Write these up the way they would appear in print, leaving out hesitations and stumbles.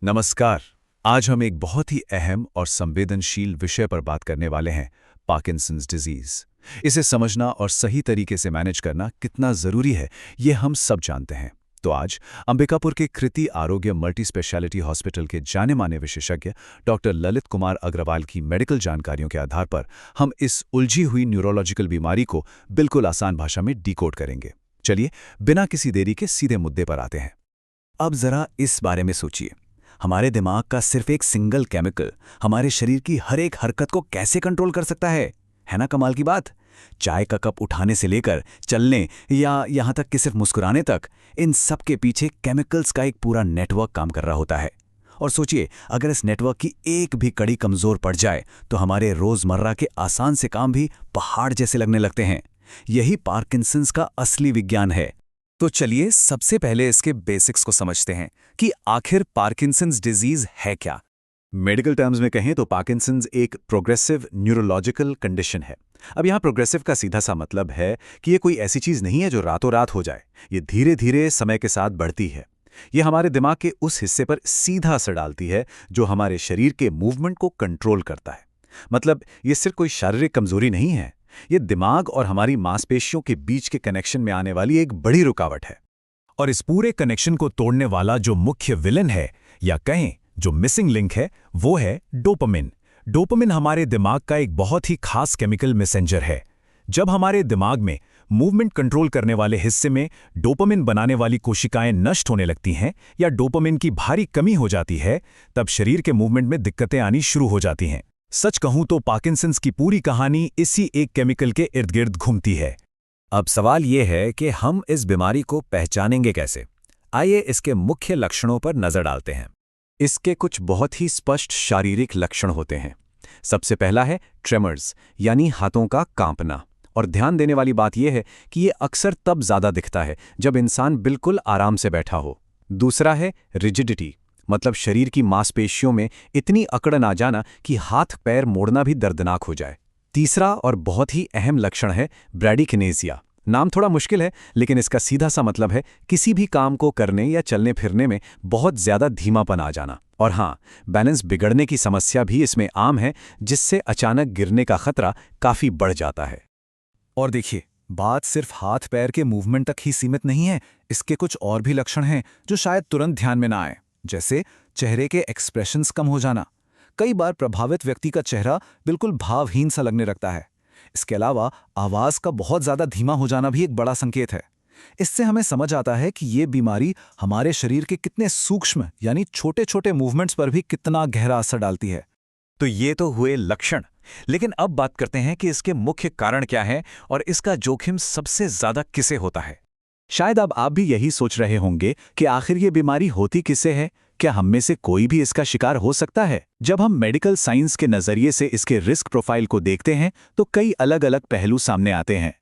नमस्कार। आज हम एक बहुत ही अहम और संवेदनशील विषय पर बात करने वाले हैं, पार्किंसंस डिजीज। इसे समझना और सही तरीके से मैनेज करना कितना जरूरी है, ये हम सब जानते हैं। तो आज अंबिकापुर के कृति आरोग्य मल्टी स्पेशलिटी हॉस्पिटल के जाने माने विशेषज्ञ डॉक्टर ललित कुमार अग्रवाल की मेडिकल जानकारियों के आधार पर हम इस उलझी हुई न्यूरोलॉजिकल बीमारी को बिल्कुल आसान भाषा में डिकोड करेंगे। चलिए, बिना किसी देरी के सीधे मुद्दे पर आते हैं। अब जरा इस बारे में सोचिए, हमारे दिमाग का सिर्फ एक सिंगल केमिकल हमारे शरीर की हर एक हरकत को कैसे कंट्रोल कर सकता है ना कमाल की बात। चाय का कप उठाने से लेकर चलने या यहां तक कि सिर्फ मुस्कुराने तक, इन सब के पीछे केमिकल्स का एक पूरा नेटवर्क काम कर रहा होता है। और सोचिए, अगर इस नेटवर्क की एक भी कड़ी कमजोर पड़ जाए तो हमारे रोजमर्रा के आसान से काम भी पहाड़ जैसे लगने लगते हैं। यही पार्किंसंस का असली विज्ञान है। तो चलिए सबसे पहले इसके बेसिक्स को समझते हैं कि आखिर पार्किंसंस डिजीज है क्या। मेडिकल टर्म्स में कहें तो पार्किंसंस एक प्रोग्रेसिव न्यूरोलॉजिकल कंडीशन है। अब यहाँ प्रोग्रेसिव का सीधा सा मतलब है कि ये कोई ऐसी चीज नहीं है जो रातों रात हो जाए। ये धीरे धीरे समय के साथ बढ़ती है। ये हमारे दिमाग के उस हिस्से पर सीधा असर डालती है जो हमारे शरीर के मूवमेंट को कंट्रोल करता है। मतलब ये सिर्फ कोई शारीरिक कमजोरी नहीं है, ये दिमाग और हमारी मांसपेशियों के बीच के कनेक्शन में आने वाली एक बड़ी रुकावट है। और इस पूरे कनेक्शन को तोड़ने वाला जो मुख्य विलन है, या कहें जो मिसिंग लिंक है, वो है डोपामिन। डोपामिन हमारे दिमाग का एक बहुत ही खास केमिकल मैसेंजर है। जब हमारे दिमाग में मूवमेंट कंट्रोल करने वाले हिस्से में डोपामिन बनाने वाली कोशिकाएं नष्ट होने लगती हैं या डोपामिन की भारी कमी हो जाती है, तब शरीर के मूवमेंट में दिक्कतें आनी शुरू हो जाती हैं। सच कहूं तो पार्किंसंस की पूरी कहानी इसी एक केमिकल के इर्द गिर्द घूमती है। अब सवाल यह है कि हम इस बीमारी को पहचानेंगे कैसे। आइए इसके मुख्य लक्षणों पर नजर डालते हैं। इसके कुछ बहुत ही स्पष्ट शारीरिक लक्षण होते हैं। सबसे पहला है ट्रेमर्स, यानी हाथों का कांपना। और ध्यान देने वाली बात यह है कि यह अक्सर तब ज्यादा दिखता है जब इंसान बिल्कुल आराम से बैठा हो। दूसरा है रिजिडिटी, मतलब शरीर की मांसपेशियों में इतनी अकड़न आ जाना कि हाथ पैर मोड़ना भी दर्दनाक हो जाए। तीसरा और बहुत ही अहम लक्षण है ब्रैडिकिनेसिया। नाम थोड़ा मुश्किल है, लेकिन इसका सीधा सा मतलब है किसी भी काम को करने या चलने फिरने में बहुत ज्यादा धीमापन आ जाना। और हाँ, बैलेंस बिगड़ने की समस्या भी इसमें आम है, जिससे अचानक गिरने का खतरा काफी बढ़ जाता है। और देखिए, बात सिर्फ हाथ पैर के मूवमेंट तक ही सीमित नहीं है। इसके कुछ और भी लक्षण हैं जो शायद तुरंत ध्यान में ना आए, जैसे चेहरे के एक्सप्रेशंस कम हो जाना। कई बार प्रभावित व्यक्ति का चेहरा बिल्कुल भावहीन सा लगने लगता है। इसके अलावा आवाज का बहुत ज्यादा धीमा हो जाना भी एक बड़ा संकेत है। इससे हमें समझ आता है कि ये बीमारी हमारे शरीर के कितने सूक्ष्म यानी छोटे छोटे मूवमेंट्स पर भी कितना गहरा असर डालती है। तो ये तो हुए लक्षण, लेकिन अब बात करते हैं कि इसके मुख्य कारण क्या हैं और इसका जोखिम सबसे ज्यादा किसे होता है। शायद अब आप भी यही सोच रहे होंगे कि आखिर ये बीमारी होती किसे है। क्या हम में से कोई भी इसका शिकार हो सकता है? जब हम मेडिकल साइंस के नजरिए से इसके रिस्क प्रोफाइल को देखते हैं तो कई अलग अलग पहलू सामने आते हैं।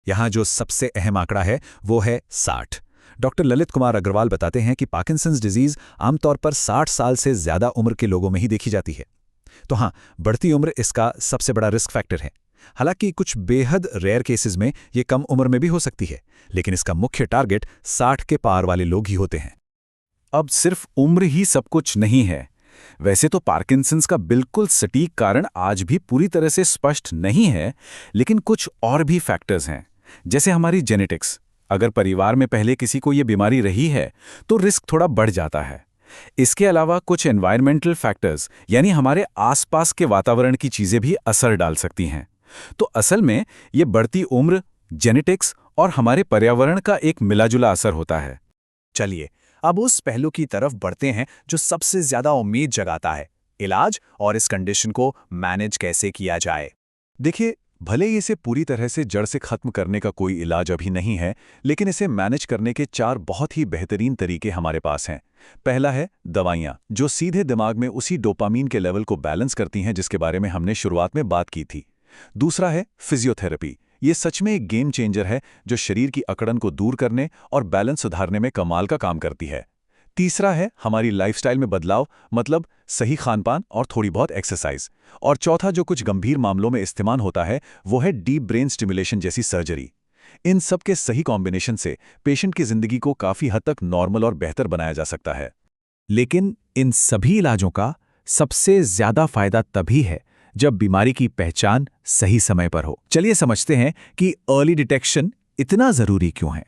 यहाँ जो सबसे अहम आंकड़ा है वो है 60। डॉक्टर ललित कुमार अग्रवाल बताते हैं कि पार्किंसंस डिजीज आमतौर पर 60 साल से ज्यादा उम्र के लोगों में ही देखी जाती है। तो हाँ, बढ़ती उम्र इसका सबसे बड़ा रिस्क फैक्टर है। हालांकि कुछ बेहद रेयर केसेस में ये कम उम्र में भी हो सकती है, लेकिन इसका मुख्य टारगेट 60 के पार वाले लोग ही होते हैं। अब सिर्फ उम्र ही सब कुछ नहीं है। वैसे तो पार्किंसंस का बिल्कुल सटीक कारण आज भी पूरी तरह से स्पष्ट नहीं है, लेकिन कुछ और भी फैक्टर्स हैं, जैसे हमारी जेनेटिक्स। अगर परिवार में पहले किसी को ये बीमारी रही है तो रिस्क थोड़ा बढ़ जाता है। इसके अलावा कुछ एनवायरमेंटल फैक्टर्स, यानी हमारे आसपास के वातावरण की चीजें भी असर डाल सकती हैं। तो असल में ये बढ़ती उम्र, जेनेटिक्स और हमारे पर्यावरण का एक मिलाजुला असर होता है। चलिए अब उस पहलू की तरफ बढ़ते हैं जो सबसे ज्यादा उम्मीद जगाता है, इलाज और इस कंडीशन को मैनेज कैसे किया जाए। देखिए, भले ही इसे पूरी तरह से जड़ से खत्म करने का कोई इलाज अभी नहीं है, लेकिन इसे मैनेज करने के 4 बहुत ही बेहतरीन तरीके हमारे पास हैं। पहला है दवाइयाँ, जो सीधे दिमाग में उसी डोपामीन के लेवल को बैलेंस करती हैं जिसके बारे में हमने शुरुआत में बात की थी। दूसरा है फिजियोथेरेपी। ये सच में एक गेम चेंजर है जो शरीर की अकड़न को दूर करने और बैलेंस सुधारने में कमाल का काम करती है। तीसरा है हमारी लाइफस्टाइल में बदलाव, मतलब सही खानपान और थोड़ी बहुत एक्सरसाइज। और चौथा जो कुछ गंभीर मामलों में इस्तेमाल होता है वो है डीप ब्रेन स्टिमुलेशन जैसी सर्जरी। इन सब के सही कॉम्बिनेशन से पेशेंट की जिंदगी को काफी हद तक नॉर्मल और बेहतर बनाया जा सकता है। लेकिन इन सभी इलाजों का सबसे ज्यादा फायदा तभी है जब बीमारी की पहचान सही समय पर हो। चलिए समझते हैं कि अर्ली डिटेक्शन इतना जरूरी क्यों है।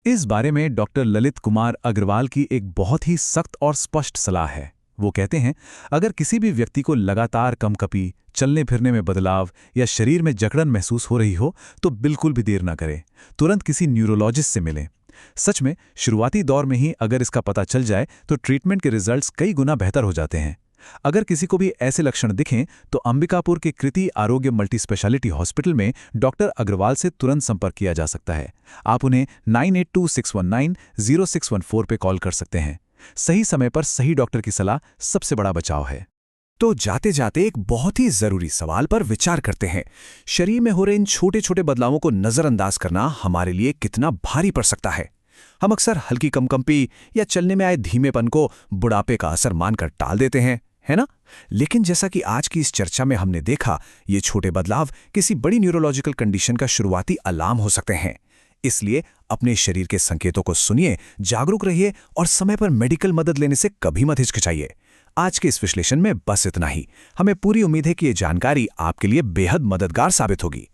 इस बारे में डॉक्टर ललित कुमार अग्रवाल की एक बहुत ही सख्त और स्पष्ट सलाह है। वो कहते हैं, अगर किसी भी व्यक्ति को लगातार कंपकपी, चलने फिरने में बदलाव या शरीर में जकड़न महसूस हो रही हो तो बिल्कुल भी देर ना करें, तुरंत किसी न्यूरोलॉजिस्ट से मिलें। सच में शुरुआती दौर में ही अगर इसका पता चल जाए तो ट्रीटमेंट के रिजल्ट्स कई गुना बेहतर हो जाते हैं। अगर किसी को भी ऐसे लक्षण दिखें तो अंबिकापुर के कृति आरोग्य मल्टी स्पेशलिटी हॉस्पिटल में डॉक्टर अग्रवाल से तुरंत संपर्क किया जा सकता है। आप उन्हें 9826190614 पे कॉल कर सकते हैं। सही समय पर सही डॉक्टर की सलाह सबसे बड़ा बचाव है। तो जाते जाते एक बहुत ही जरूरी सवाल पर विचार करते हैं। शरीर में हो रहे इन छोटे छोटे बदलावों को नजरअंदाज करना हमारे लिए कितना भारी पड़ सकता है। हम अक्सर हल्की कंपकंपी या चलने में आए धीमेपन को बुढ़ापे का असर मानकर टाल देते हैं, है ना? लेकिन जैसा कि आज की इस चर्चा में हमने देखा, ये छोटे बदलाव किसी बड़ी न्यूरोलॉजिकल कंडीशन का शुरुआती अलार्म हो सकते हैं। इसलिए अपने शरीर के संकेतों को सुनिए, जागरूक रहिए और समय पर मेडिकल मदद लेने से कभी मत हिचकिचाइए। आज के इस विश्लेषण में बस इतना ही। हमें पूरी उम्मीद है कि ये जानकारी आपके लिए बेहद मददगार साबित होगी।